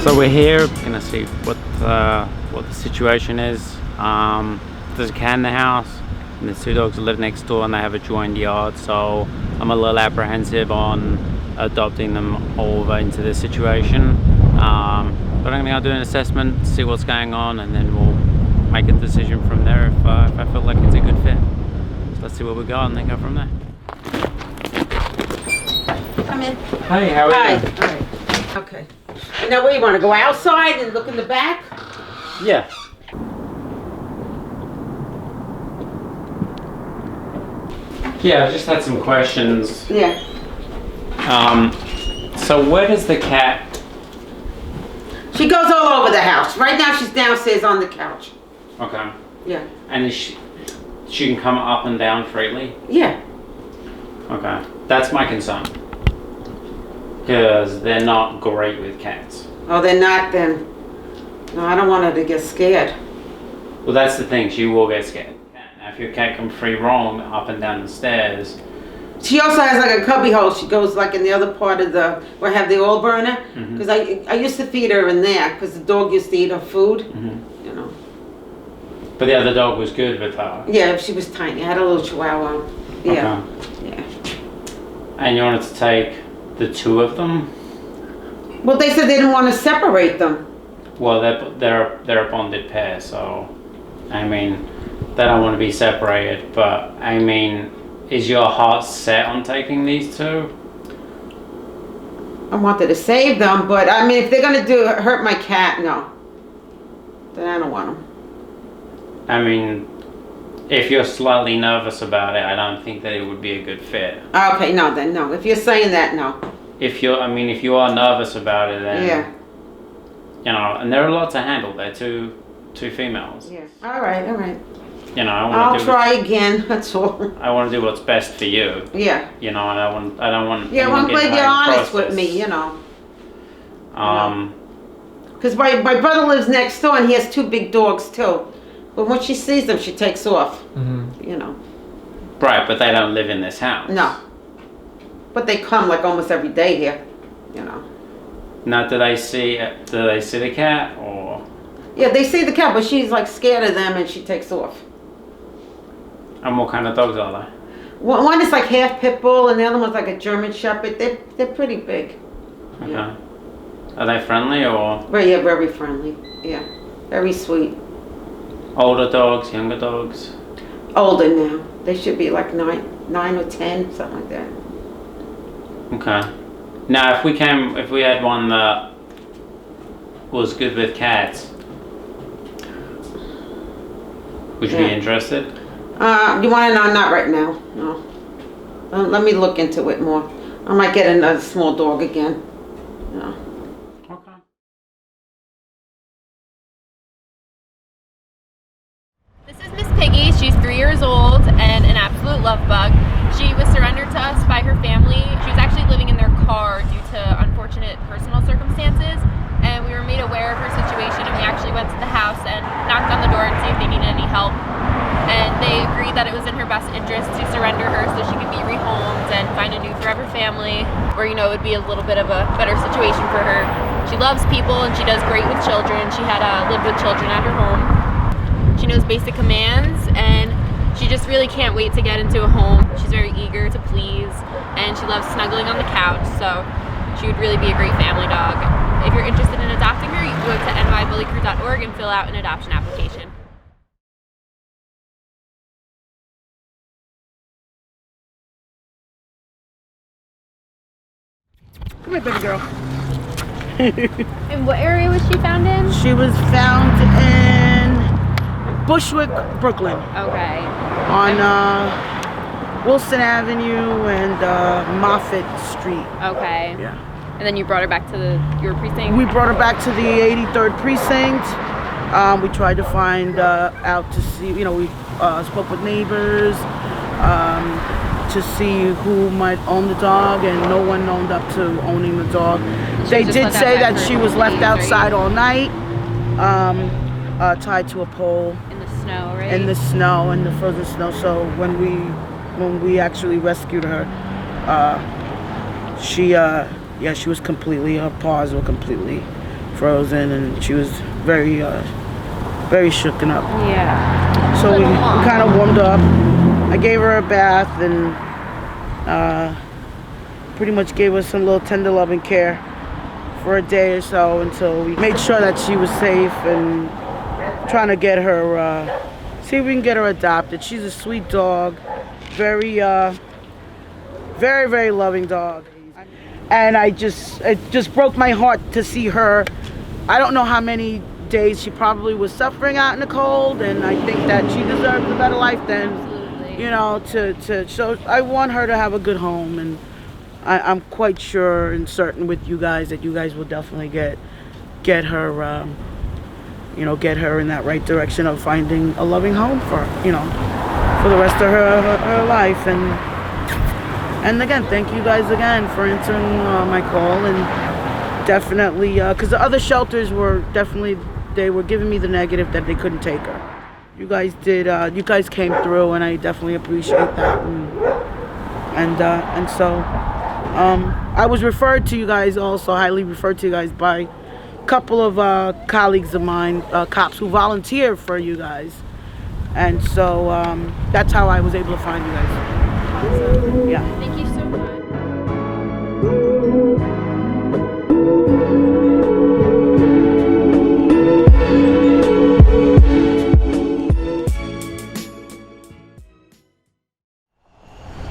So we're here, gonna see what the situation is. There's a cat in the house, and there's two dogs that live next door, and they have a joined yard. So I'm a little apprehensive on adopting them over into this situation. But I'm gonna go do an assessment, see what's going on, and then we'll make a decision from there if I feel like it's a good fit. So let's see where we go, and then go from there. Come in. Hey, how are you? All right. Okay. Now, where you want to go outside and look in the back? Yeah. Yeah, I just had some questions. Yeah. So where does the cat? She goes all over the house. Right now, she's downstairs on the couch. Okay. Yeah. And is she can come up and down freely? Yeah. Okay. That's my concern. Because they're not great with cats. Oh, they're not then. No, I don't want her to get scared. Well, that's the thing. She will get scared. Now, if your cat can free roam up and down the stairs. She also has like a cubby hole. She goes like in the other part of the, where I have the oil burner. Because I used to feed her in there because the dog used to eat her food. You know. But the other dog was good with her. Yeah, she was tiny. I had a little chihuahua. Yeah. Okay. Yeah. And you wanted to take the two of them? Well, they said they didn't want to separate them. Well, they're a bonded pair, so I mean, they don't want to be separated. But I mean, is your heart set on taking these two? I wanted to save them, but I mean, if they're gonna hurt my cat, no. Then I don't want them. I mean, if you're slightly nervous about it, I don't think that it would be a good fit. Okay, no, then no. If you're saying that, no. If you are nervous about it, then Yeah. you know, and they're a lot to handle. They're two females. Yeah. All right. You know, I'll try again. That's all. I want to do what's best for you. Yeah. You know, and I don't want. Yeah, well, I'm glad you're honest with me. You know. Because my brother lives next door, and he has two big dogs too. But when she sees them, she takes off. You know. Right, but they don't live in this house. No. But they come like almost every day here. You know. Now, do they see the cat or? Yeah, they see the cat, but she's like scared of them, and she takes off. And what kind of dogs are they? One is like half pit bull, and the other one's like a German Shepherd. They're pretty big. Okay. Yeah. Are they friendly or? Yeah, very friendly. Yeah, very sweet. Older dogs, younger dogs? Older now. They should be like 9 or 10, something like that. Okay. Now, if we had one that was good with cats, would you be interested? You want to know? Not right now. No. Let me look into it more. I might get another small dog again. No. Okay. This is Miss Piggy. She's 3 years old and an absolute love bug. She was surrendered to us by her family. She was actually living in their car due to unfortunate personal circumstances, and we were made aware of her situation, and we actually went to the house and knocked on the door to see if they needed any help. And they agreed that it was in her best interest to surrender her so she could be rehomed and find a new forever family where, you know, it would be a little bit of a better situation for her. She loves people and she does great with children. She had lived with children at her home. She knows basic commands, and she just really can't wait to get into a home. She's very eager to please, and she loves snuggling on the couch, so she would really be a great family dog. If you're interested in adopting her, you can go to nybc.org and fill out an adoption application. Come here, baby girl. And what area was she found in? She was found in Bushwick, Brooklyn. Okay. On Wilson Avenue and Moffett Street. Okay. Yeah. And then you brought her back to your precinct? We brought her back to the 83rd precinct. We tried to find out to see, you know, we spoke with neighbors to see who might own the dog, and no one owned up to owning the dog. They did say that she was left outside all night, tied to a pole. In the snow, right? In the snow, in the frozen snow. So when we actually rescued her, she was completely, her paws were completely frozen, and she was very shooken up. Yeah. So we kind of warmed her up. I gave her a bath and pretty much gave her some little tender loving care for a day or so until we made sure that she was safe, and trying to get her, see if we can get her adopted. She's a sweet dog, very, very loving dog. And it just broke my heart to see her. I don't know how many days she probably was suffering out in the cold, and I think that she deserves a better life than, you know, so I want her to have a good home, and I'm quite sure and certain with you guys that you guys will definitely get her, you know, get her in that right direction of finding a loving home for, you know, for the rest of her life. And again, thank you guys again for answering my call, and definitely, because the other shelters were definitely, they were giving me the negative that they couldn't take her. You guys did, you guys came through, and I definitely appreciate that. And so, I was referred to you guys, also highly referred to you guys by a couple of colleagues of mine, cops who volunteered for you guys. And so that's how I was able to find you guys. Awesome. Yeah. Thank you so much.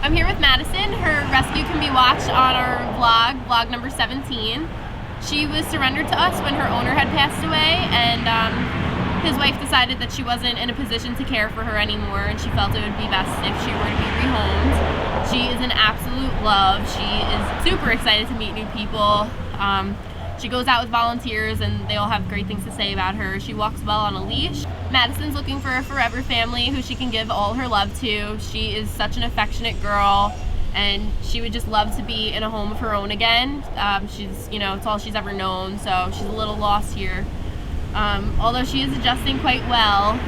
I'm here with Madison. Her rescue can be watched on our vlog number 17. She was surrendered to us when her owner had passed away, and his wife decided that she wasn't in a position to care for her anymore, and she felt it would be best if she were to be rehomed. She is an absolute love. She is super excited to meet new people. She goes out with volunteers, and they all have great things to say about her. She walks well on a leash. Madison's looking for a forever family who she can give all her love to. She is such an affectionate girl, and she would just love to be in a home of her own again. She's, you know, it's all she's ever known, so she's a little lost here. Although she is adjusting quite well,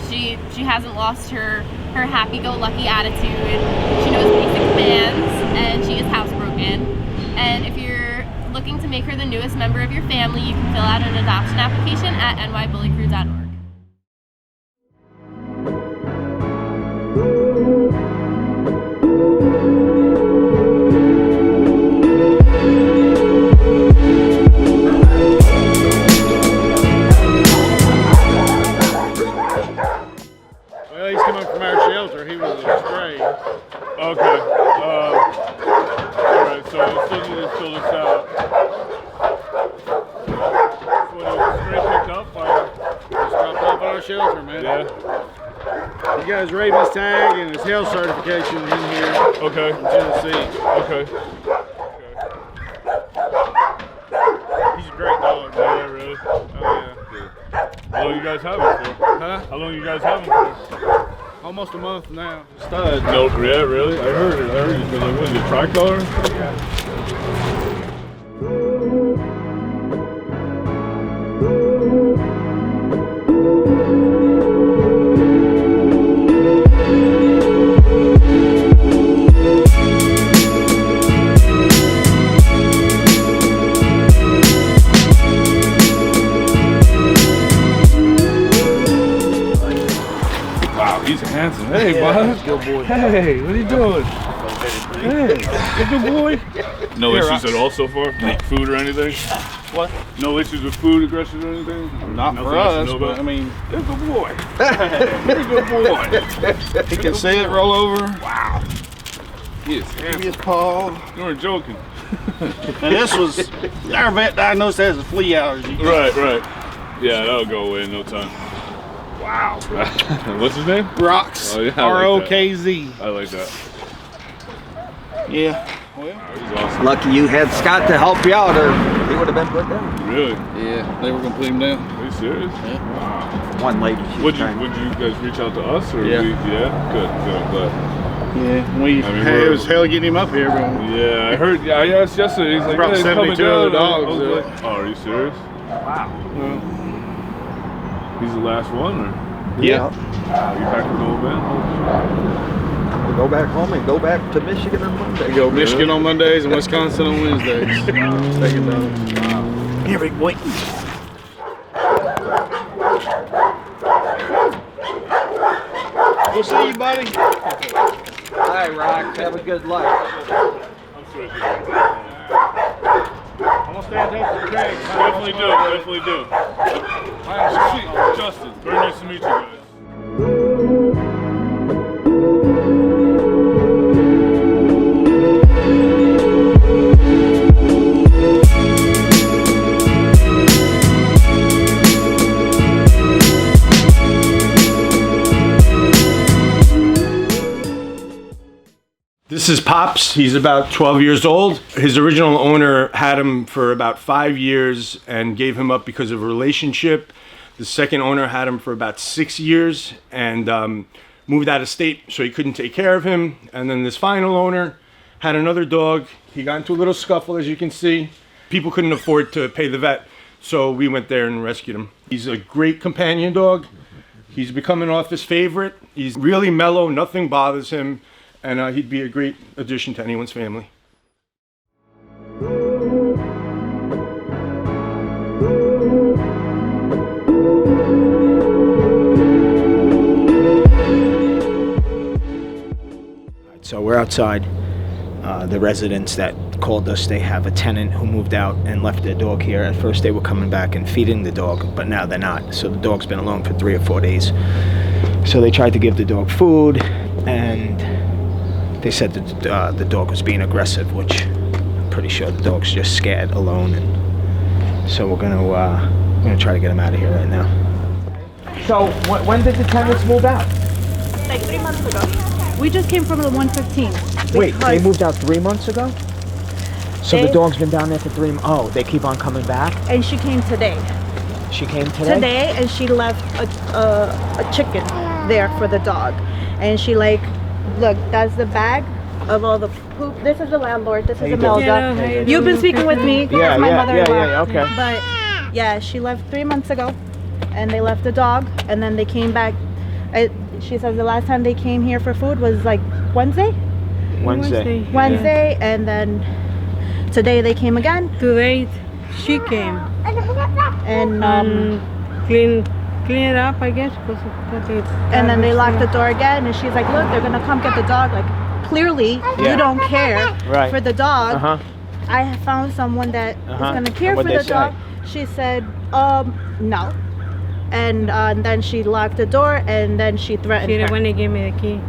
she hasn't lost her happy-go-lucky attitude. She knows basic commands, and she is housebroken. And if you're looking to make her the newest member of your family, you can fill out an adoption application at nybullycrew.org. Well, he's coming from our shelter. He was a stray. Okay. Alright, so you still need to fill this out. When it was stray picked up, I just dropped off at our shelter, man. Yeah. He got his rabies tag and his health certification in here. Okay. In Tennessee. Okay. He's a great dog. Yeah, really? Oh, yeah. How long you guys have him for? Huh? How long you guys have him for? Almost a month now. Stud. No, yeah, really? I heard it. Because like, what is it, tricolor? Yeah. He's handsome. Hey, bud. Good boy. Hey, what are you doing? Hey, good boy. No issues at all so far? Like food or anything? What? No issues with food aggression or anything? Not for us, but I mean, you're a good boy. You're a good boy. He can say it, roll over. Wow. Yes. Give me his paw. You weren't joking. And this was, our vet diagnosed as a flea allergy. Right. Yeah, that'll go away in no time. Wow. What's his name? Rocks. Oh, yeah, R-O-K-Z. I like that. Yeah. Well, He's awesome. Lucky you had Scott to help you out, or he would have been put down. Really? yeah, they were gonna put him down. Are you serious? Yeah. Wow. One lady. Would you guys reach out to us or Yeah. Yeah? Good. I'm glad. Yeah, it was hell getting him up here, but Yeah, I heard. Yeah, I asked yesterday. He's like, Brought yeah, he's 72 coming other down. dogs, I was yeah. like, oh, are you serious? Wow. He's the last one, or? yeah. Wow, you back with the whole band? We'll go back home and go back to Michigan on Monday. We go Michigan on Mondays and Wisconsin on Wednesdays. Take it down. Wow. Here, big boy. We'll see you, buddy. Hi, Rock. Have a good life. I'm sure it's good. I'm gonna stay in touch with Craig. Definitely do. Sweet. Justin, very nice to meet you guys. This is Pops. He's about 12 years old. His original owner had him for about 5 years and gave him up because of a relationship. The second owner had him for about 6 years and moved out of state, so he couldn't take care of him. And then this final owner had another dog. He got into a little scuffle, as you can see. People couldn't afford to pay the vet, so we went there and rescued him. He's a great companion dog. He's become an office favorite. He's really mellow, nothing bothers him. And he'd be a great addition to anyone's family. So we're outside. The residents that called us, they have a tenant who moved out and left their dog here. At first they were coming back and feeding the dog, but now they're not. So the dog's been alone for 3 or 4 days. So they tried to give the dog food, and they said that the dog was being aggressive, which I'm pretty sure the dog's just scared alone. And so we're gonna try to get him out of here right now. So when did the tenants move out? Like 3 months ago. We just came from the 115. Wait, they moved out 3 months ago? So the dog's been down there for 3 months. Oh, they keep on coming back? And she came today. She came today? Today, and she left a chicken there for the dog. And she like, look, that's the bag of all the poop. This is the landlord. This is Imelda. You've been speaking with me. Yeah, my mother-in-law. yeah, okay. But yeah, she left 3 months ago, and they left the dog, and then they came back. She says the last time they came here for food was like Wednesday, Wednesday. and then today they came again. Today she came And clean it up, I guess. and then they locked the door again, and she's like, look, they're gonna come get the dog. Like, clearly you don't care for the dog. I have found someone that is gonna care for the dog. She said no, and then she locked the door, and then she threatened her. When they gave me the key.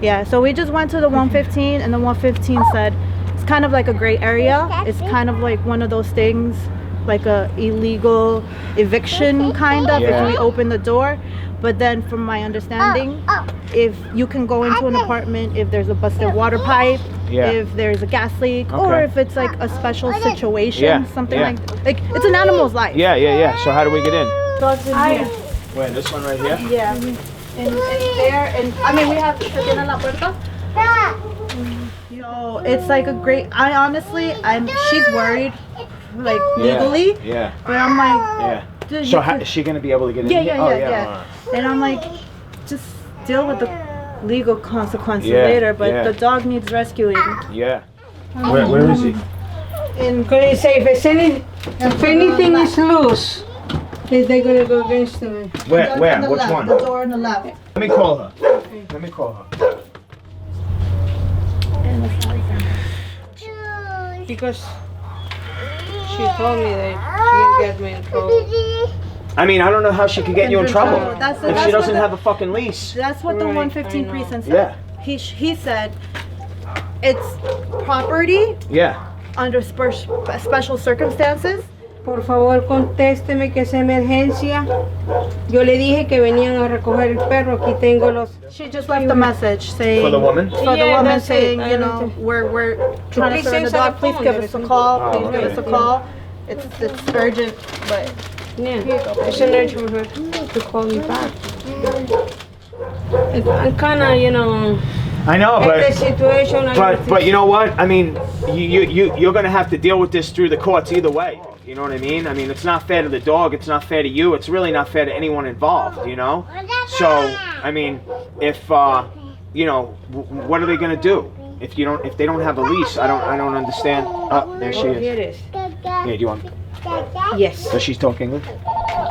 Yeah, so we just went to the 115, and the 115 said it's kind of like a gray area. It's kind of like one of those things, like a illegal eviction kind of, if we open the door. But then from my understanding, if you can go into an apartment if there's a busted water pipe, if there's a gas leak, or if it's like a special situation, something like it's an animal's life. Yeah. So how do we get in? Dogs in here. Wait, this one right here? Yeah. And there, and I mean, we have to get in la puerta. Yo, it's like a great. She's worried, like legally. Yeah. But I'm like, dude, So how is she gonna be able to get in? Yeah. And I'm like, just deal with the legal consequences later. But the dog needs rescuing. Yeah. Where is he? And Could say if anything is loose, they're gonna go against me. Where? Which one? The door on the left. Let me call her. Let me call her. Because she told me that she can get me in trouble. I mean, I don't know how she could get you in trouble That's if she doesn't have a fucking lease. That's what the 115 precinct said. Yeah. He said it's property. Yeah. under special circumstances. Por favor, contésteme que es emergencia. Yo le dije que venían a recoger el perro. Aquí tengo los. She just left a message saying For the woman? for the Yeah, woman that's saying, it. you know, we're trying to Please surrender the say dog. Please something give on us a it. call. Oh, Please give okay. us a call. It's urgent, but Yeah, it's an urgent for her to call me back. I'm kind of, you know. I know, It's the situation. but you know what? I mean, you're gonna have to deal with this through the courts either way. You know what I mean? I mean, it's not fair to the dog. It's not fair to you. It's really not fair to anyone involved. You know? So, I mean, if you know, what are they gonna do if they don't have a lease? I don't understand. Oh, there she Here is. it is. Yeah, do you want? Yes. So she's talking English?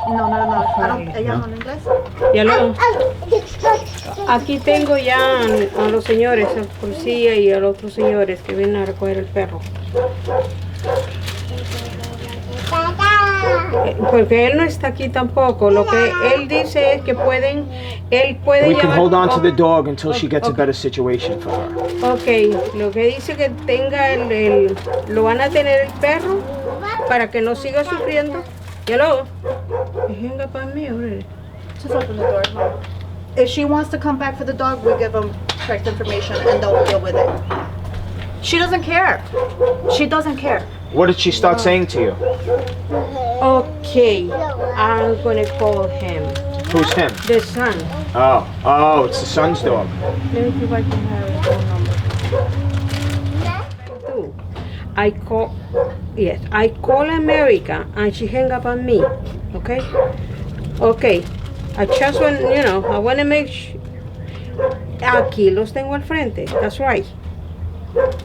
no. I don't. Ella no inglés. Ya lo. Aquí tengo ya a los señores, al policía y a los otros señores que vienen a recoger el perro. Porque él no está aquí tampoco. Lo que él dice es que él puede We can llevar- hold on to the dog until she gets a better situation for her. Ok, lo que dice que tenga lo van a tener el perro para que no siga sufriendo. Ya lo. Venga para mí, hombre. Just open the door, Mom. If she wants to come back for the dog, we give them correct information and they'll deal with it. She doesn't care. She doesn't care. What did she start saying to you? Okay, I'm gonna call him. Who's him? The son. Oh, it's the son's dog. Let me see if I can have his phone number. Do. I call America and she hang up on me. Okay? Okay. I just want, you know, I want to make sure. Aquí los tengo al frente. That's right.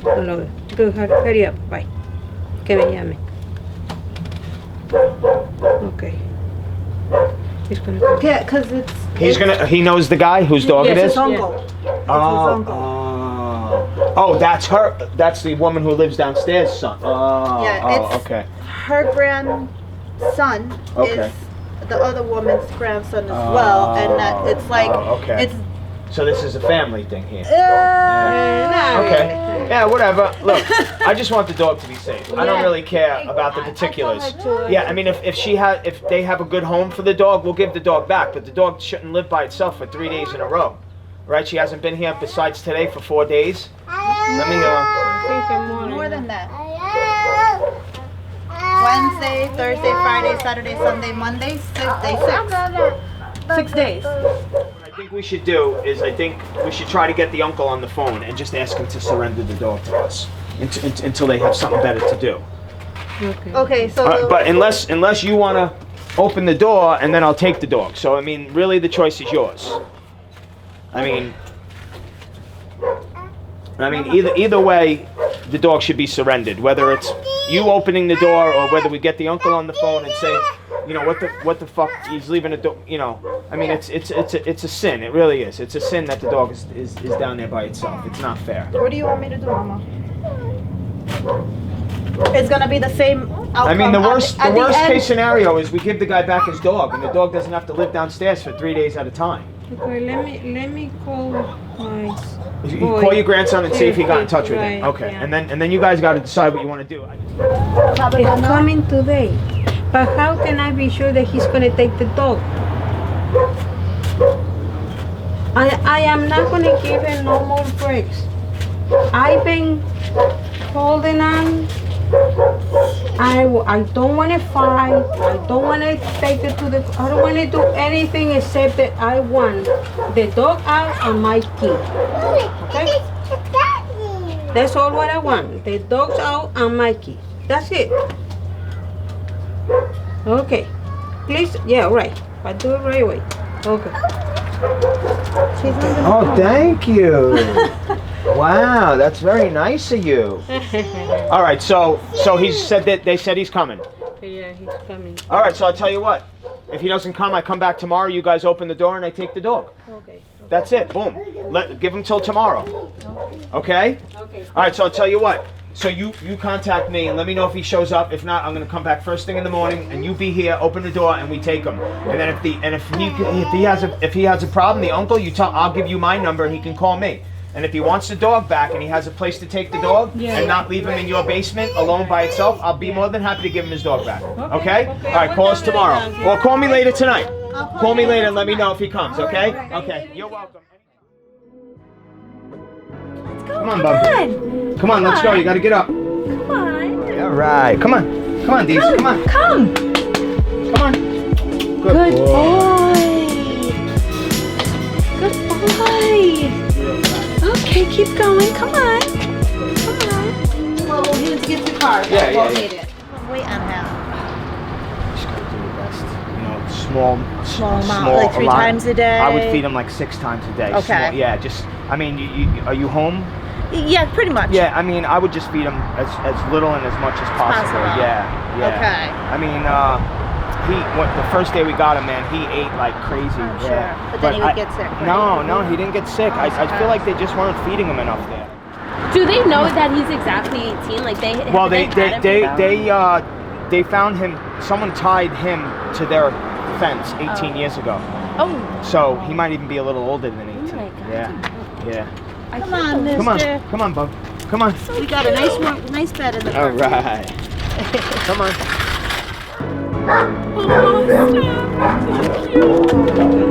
Hello. Good, hurry up. Bye. Que me llame. Okay. He's gonna come. Yeah, because He knows the guy whose dog it it's is? his uncle. That's her. That's the woman who lives downstairs, son. It's Okay. her grandson Okay. is the other woman's grandson as well, and that it's like okay. it's So this is a family thing here. no. Okay. Yeah, whatever. Look, I just want the dog to be safe. I don't really care about the particulars. Yeah, I mean, if they have a good home for the dog, we'll give the dog back. But the dog shouldn't live by itself for 3 days in a row, right? She hasn't been here besides today for 4 days. Let me. More than that. Wednesday, Thursday, Friday, Saturday, Sunday, Monday, 6 days. 6 days. What I think we should do is I think we should try to get the uncle on the phone and just ask him to surrender the dog to us until they have something better to do. Okay, so But unless you want to open the door and then I'll take the dog. So I mean, really, the choice is yours. I mean, either way, the dog should be surrendered. Whether it's you opening the door or whether we get the uncle on the phone and say, you know, what the fuck, he's leaving a dog. You know, I mean, it's a sin. It really is. It's a sin that the dog is down there by itself. It's not fair. what do you want me to do, Mama? It's gonna be the same outcome. I mean, the worst at the end. case scenario is we give the guy back his dog, and the dog doesn't have to live downstairs for 3 days at a time. Okay, let me call my You boy. call your grandson and see if he got in touch with him. Right, Okay, yeah. and then you guys got to decide what you want to do. It's coming today. But how can I be sure that he's gonna take the dog? I am not gonna give him no more breaks. I've been holding on. I don't want to fight. I don't want to take it to the. I don't want to do anything except that I want the dog out and my key. Okay? That's all what I want. The dog's out and my key. That's it. Okay. Please. Yeah. Right. I do it right away. Okay. Oh, thank you. Wow, that's very nice of you. All right, so he said that they said he's coming. Yeah, he's coming. All right, so I'll tell you what. If he doesn't come, I come back tomorrow. You guys open the door and I take the dog. Okay. That's it. Boom. Give him till tomorrow. Okay? Okay. All right, so I'll tell you what. So you contact me and let me know if he shows up. If not, I'm gonna come back first thing in the morning and you be here, open the door, and we take him. And then if he has a problem, the uncle, I'll give you my number and he can call me. And if he wants the dog back and he has a place to take the dog and not leave him in your basement alone by itself, I'll be more than happy to give him his dog back. Okay? All right, call us tomorrow. Or call me later tonight. Call me later and let me know if he comes, okay? Okay, you're welcome. Come on, bub. Come on, let's go. You gotta get up. Come on. All right, come on. Come on, Deez. Come on. Come. Come on. Good boy. Good boy. Okay, keep going. Come on. Come on. Well, we'll need to get the car. Yeah, We'll yeah. need it. Wait on him. Just gotta do your best. You know, small amount, like 3 times a day? I would feed him like 6 times a day. Okay. Yeah, just, I mean, are you home? Yeah, pretty much. Yeah, I mean, I would just feed him as little and as much as possible. Yeah. Okay. I mean, the first day we got him, man, he ate like crazy. I'm yeah. sure. But then he would get sick, right? No, he didn't get sick. I feel like they just weren't feeding him enough there. Do they know that he's exactly 18? Like they they found him. Someone tied him to their fence 18 years ago. Oh. So he might even be a little older than 18. Oh my God. Yeah. Come on, mister. Come on, bub. Come on. We got a nice bed in the car. All right. Come on. Oh, stop.